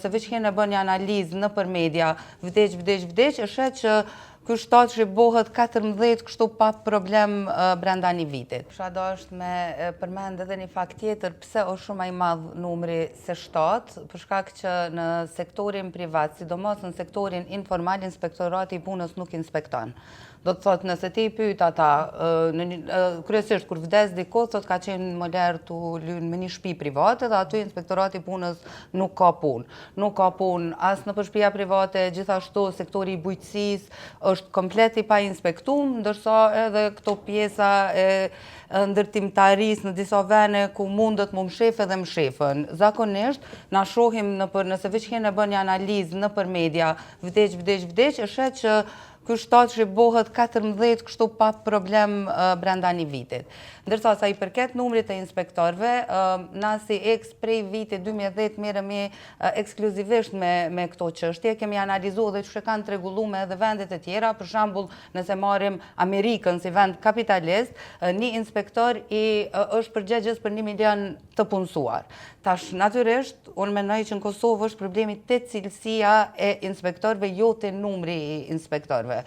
nëse veç kene bën një analizë në për media, vdeq, e shet që ky shtat shqibohet 14 kështu pa problem brenda një vitit. Kisha dashur me përmend edhe një fakt tjetër pse është shumë i madh numri se 7, për shkak që në sektorin privat, sidomos në sektorin informal, inspektorati i punës nuk inspekton. Do të thotë, nëse ti i pyet ata, kryesisht kur vdes dikush, thotë ka qenë më lehtë tu lënë me një shtëpi private dhe aty inspektorati i punës nuk ka punë. Nuk ka punë as në shtëpia private, gjithashtu sektori i bujqësisë është komplet i pa inspektuar, ndërsa edhe këto pjesa e ndërtimtarisë në disa vende ku mundet më mshef edhe mshefën. Zakonisht na shohim nëse veç kene bën një analizë në për media, vdeq, e shet që ky shtat shqibohet 14 kështu pa problem brenda një vitit. Ndërsa sa i përket numrit të inspektorëve, na si prej vitit 2010 merremi ekskluzivisht me këto çështje, kemi analizuar dhe që kanë rregulluar edhe vendet e tjera, për shembull, nëse marrim Amerikën si vend kapitalist, një inspektor është përgjegjës për 1 milion të punësuar. Tash, natyrisht, unë mendoj që në Kosovë është problemi te cilësia e inspektorëve, jo te numri i inspektorëve.